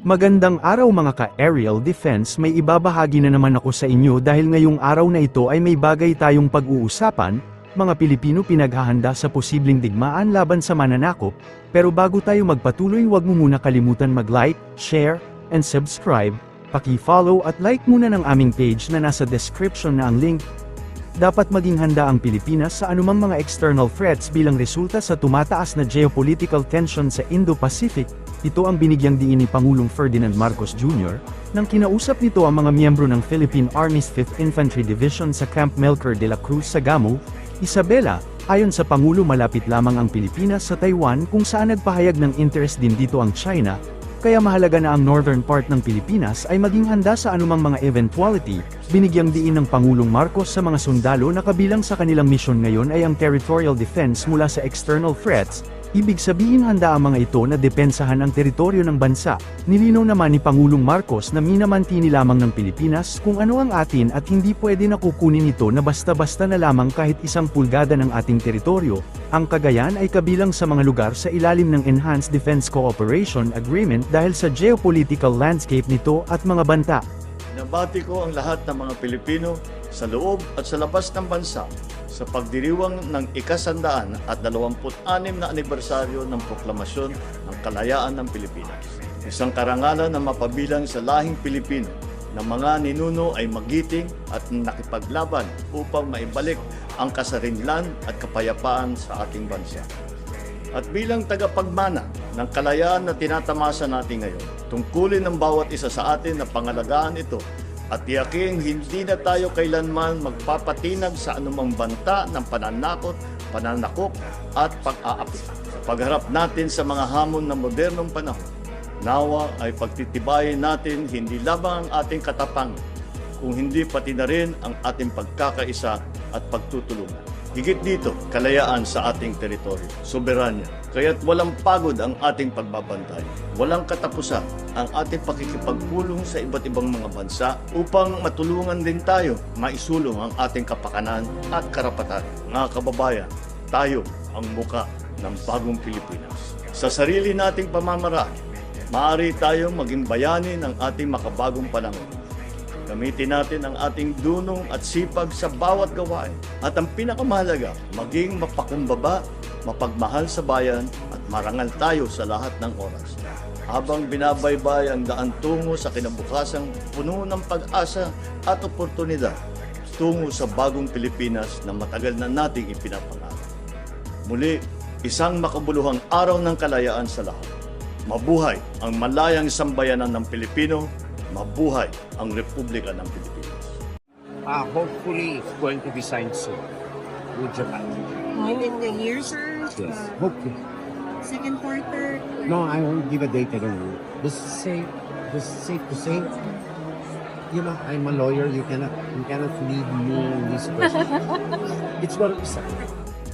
Magandang araw mga ka-aerial defense, may ibabahagi na naman ako sa inyo dahil ngayong araw na ito ay may bagay tayong pag-uusapan, mga Pilipino pinaghahanda sa posibleng digmaan laban sa mananakop, pero bago tayo magpatuloy huwag mo muna kalimutan mag-like, share, and subscribe, paki-follow at like muna ng aming page na nasa description na ang link. Dapat maging handa ang Pilipinas sa anumang mga external threats bilang resulta sa tumataas na geopolitical tension sa Indo-Pacific. Ito ang binigyang diin ni Pangulong Ferdinand Marcos Jr. nang kinausap nito ang mga miyembro ng Philippine Army's 5th Infantry Division sa Camp Melchor de la Cruz sa Gamo, Isabela. Ayon sa Pangulo, malapit lamang ang Pilipinas sa Taiwan kung saan nagpahayag ng interest din dito ang China, kaya mahalaga na ang northern part ng Pilipinas ay maging handa sa anumang mga eventuality. Binigyang diin ng Pangulong Marcos sa mga sundalo na kabilang sa kanilang misyon ngayon ay ang territorial defense mula sa external threats. Ibig sabihin handa ang mga ito na depensahan ang teritoryo ng bansa. Nilinaw naman ni Pangulong Marcos na minamantini lamang ng Pilipinas kung ano ang atin at hindi pwede na kukunin ito na basta-basta na lamang kahit isang pulgada ng ating teritoryo. Ang Cagayan ay kabilang sa mga lugar sa ilalim ng Enhanced Defense Cooperation Agreement dahil sa geopolitical landscape nito at mga banta. Nabati ko ang lahat ng mga Pilipino sa loob at sa labas ng bansa sa pagdiriwang ng ika-126 na anibersaryo ng proklamasyon ng kalayaan ng Pilipinas. Isang karangalan na mapabilang sa lahing Pilipino na mga ninuno ay magiting at nakipaglaban upang maibalik ang kasarinlan at kapayapaan sa ating bansa. At bilang tagapagmana ng kalayaan na tinatamasa natin ngayon, tungkulin ng bawat isa sa atin na pangalagaan ito at tiyaking hindi na tayo kailanman magpapatinag sa anumang banta ng pananakop at pag-aapi. Sa pagharap natin sa mga hamon ng modernong panahon, nawa ay pagtitibayin natin hindi lamang ang ating katapangan, kung hindi pati na rin ang ating pagkakaisa at pagtutulungan. Higit dito, kalayaan sa ating teritoryo, soberanya. Kaya't walang pagod ang ating pagbabantay. Walang katapusan ang ating pakikipagpulong sa iba't ibang mga bansa upang matulungan din tayo maisulong ang ating kapakanan at karapatan. Mga kababayan, tayo ang muka ng bagong Pilipinas. Sa sarili nating pamamaraan, maaari tayong maging bayani ng ating makabagong panahon. Gamitin natin ang ating dunong at sipag sa bawat gawain. At ang pinakamahalaga, maging mapakumbaba, mapagmahal sa bayan at marangal tayo sa lahat ng oras. Habang binabaybay ang daan tungo sa kinabukasang puno ng pag-asa at oportunidad, tungo sa bagong Pilipinas na matagal na nating ipinapangarap. Muli, isang makabuluhang araw ng kalayaan sa lahat. Mabuhay ang malayang sambayanan ng Pilipino. Mabuhay ang Republika ng Pilipinas. Hopefully, it's going to be signed soon with Japan. Within the year, sir? Yes, hopefully. Second quarter? No, I won't give a date. I don't know. This is safe to say. You know, I'm a lawyer. You cannot leave me in this question. It's going to be signed.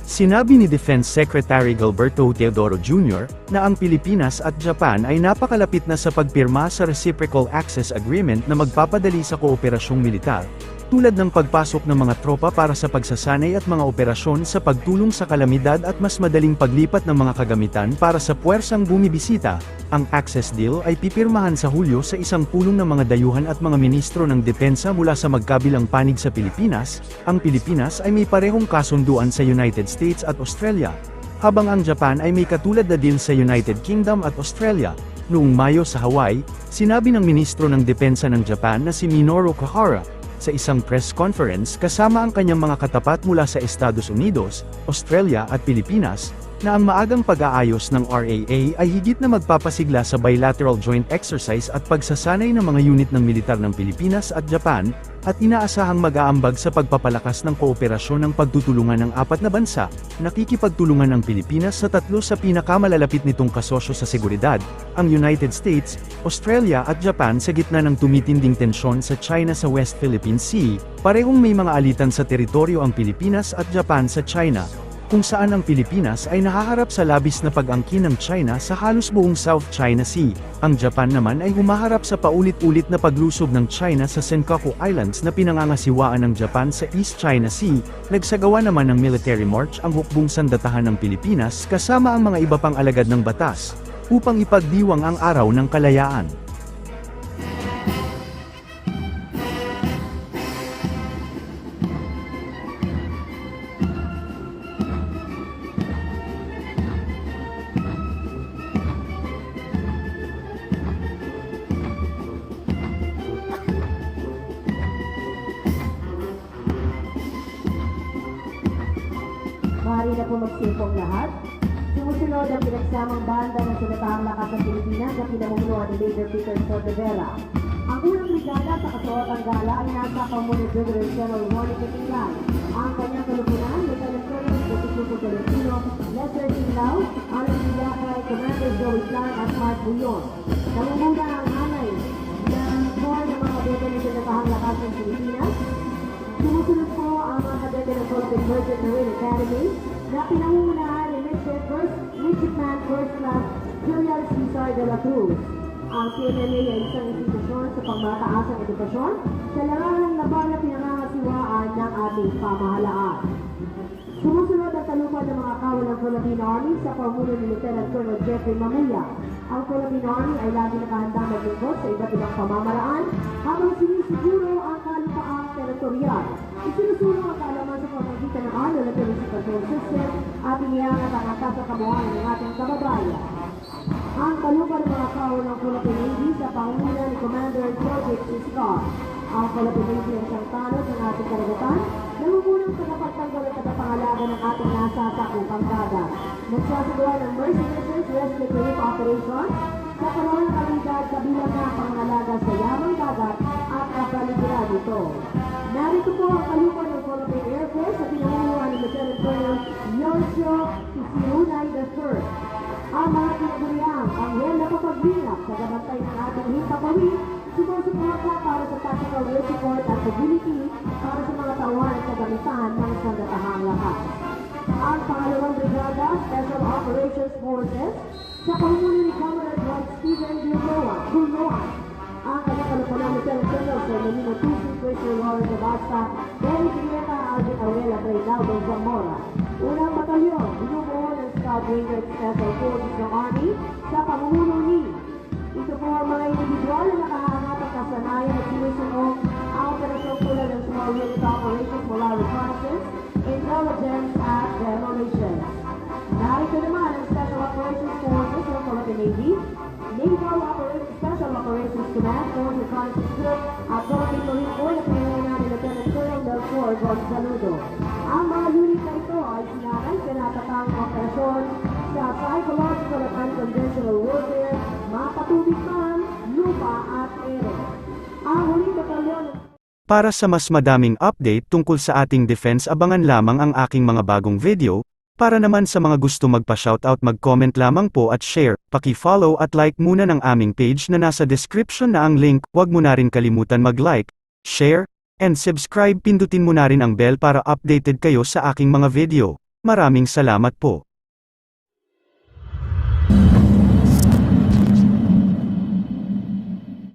Sinabi ni Defense Secretary Gilberto Teodoro Jr. na ang Pilipinas at Japan ay napakalapit na sa pagpirma sa Reciprocal Access Agreement na magpapadali sa kooperasyong militar, tulad ng pagpasok ng mga tropa para sa pagsasanay at mga operasyon sa pagtulong sa kalamidad at mas madaling paglipat ng mga kagamitan para sa puwersang bumibisita. Ang Access Deal ay pipirmahan sa Hulyo sa isang pulong ng mga dayuhan at mga ministro ng depensa mula sa magkabilang panig sa Pilipinas. Ang Pilipinas ay may parehong kasunduan sa United States at Australia, habang ang Japan ay may katulad na deal sa United Kingdom at Australia. Noong Mayo sa Hawaii, sinabi ng ministro ng depensa ng Japan na si Minoru Kuhara, sa isang press conference kasama ang kanyang mga katapat mula sa Estados Unidos, Australia at Pilipinas, na ang maagang pag-aayos ng RAA ay higit na magpapasigla sa bilateral joint exercise at pagsasanay ng mga unit ng militar ng Pilipinas at Japan, at inaasahang mag-aambag sa pagpapalakas ng kooperasyon ng pagtutulungan ng apat na bansa. Nakikipagtulungan ang Pilipinas sa tatlo sa pinakamalalapit nitong kasosyo sa seguridad, ang United States, Australia at Japan sa gitna ng tumitinding tensyon sa China sa West Philippine Sea. Parehong may mga alitan sa teritoryo ang Pilipinas at Japan sa China, kung saan ang Pilipinas ay nahaharap sa labis na pag-angkin ng China sa halos buong South China Sea. Ang Japan naman ay humaharap sa paulit-ulit na paglusob ng China sa Senkaku Islands na pinangangasiwaan ng Japan sa East China Sea. Nagsagawa naman ng military march ang hukbong sandatahan ng Pilipinas kasama ang mga iba pang alagad ng batas, upang ipagdiwang ang araw ng kalayaan. magsimpong lahat. Sumusunod ang pinagsamang banda ng Sandatahang Lakas ng Pilipinas na pinamumunuan ni Major Peter Soldevera. Ang unang brigada sa kasuotang gala ay nasa Comunidad Brigadier General Ronnie Catingan. Ang kanyang kalupunan, Lieutenant Colonel Botusuco Tolentino, Lester Sinlao, Alan Villacay, Commander Joey Plan at Mark Buyon. Namumuna ang hanay ng core ng mga kadete ng Sandatahang Lakas ng Pilipinas. Sumusunod po ang mga kadete ng Philippine Merchant Marine Academy na pinangungunahan ni Midshipman First Class Julian Cesar de la Cruz. Ang PMMA ay isang institusyon sa pangmataasang edukasyon sa larangang laban na pinangangasiwaan ng ating pamahalaan. Sumusunod ang talupad ng mga kawal ng Philippine Army sa pamuno ni Lieutenant Colonel Jeffrey Mamuya. Ang Philippine Army ay lagi nakahandang maglingkod sa iba't ibang pamamaraan habang sinisiguro ang kalupaang teritorial. Isinusulong ang kaalaman sa pamamagitan ng Army Literacy Control System at iniangat ang atas sa kabuhayan ng ating kababayan. Ang talupad ng mga kawal ng Philippine Navy sa pangunguna ni Commander George Ciscar. Ang Philippine Navy ang siyang tanod ng ating karagatan, nangungunang tagapagtanggol at tagapangalaga ng ating nasasakupang dagat. Nagsasagawa ng Mercy Missions Rescue Relief Operation sa panahon ng kaligad kabilang na ang pangalaga sa yamang dagat at kapaligiran nito. Narito po ang kalupad ng Philippine Air Force sa pinangungunan ni Lieutenant Colonel Yoshio Isirunay III. Ang mga pinaguriang ang well na papaglingap sa gabantay ng ating himpapawid, sumusuporta para sa tactical air support at mobility para sa mga tauhan at kagamitan ng Sandatahang Lakas. Ang pangalawang brigada, Special Operations Forces, sa pamumuno ni Commodore Dwight Stephen Gulnoan. Ang kanyang kalupunan ni Lieutenant Colonel Sir Melino Tusi, Christian Lawrence Abasta, Benny Pineta, Alvin Aurela, Reynaldo Zamora. Unang batalyon, binubuo ng Scout Ranger Special Forces ng Army sa pamumuno ni. Ito po ang mga individual na nakahangat at kasanayan at sinusunod ang operasyong tulad ng Small Unit Operations mula reconnaissance, intelligence at demolitions. Narito naman ang Special Operations Forces ng Philippine Navy, Naval Operations Special Operations Command, Force Reconnaissance Group at Philippine Marine Corps na pinangunahan ni Lieutenant Colonel Melchor Gonzaludo. Ang mga unit na ito ay sinakay sa natatang operasyon sa psychological at unconventional warfare, mapatubig man, lupa at ere. Ang huling batalyon. Para sa mas madaming update tungkol sa ating defense, abangan lamang ang aking mga bagong video. Para naman sa mga gusto magpa-shoutout, mag-comment lamang po at share, paki-follow at like muna ng aming page na nasa description na ang link. Huwag mo na rin kalimutan mag-like, share, and subscribe. Pindutin mo na rin ang bell para updated kayo sa aking mga video. Maraming salamat po.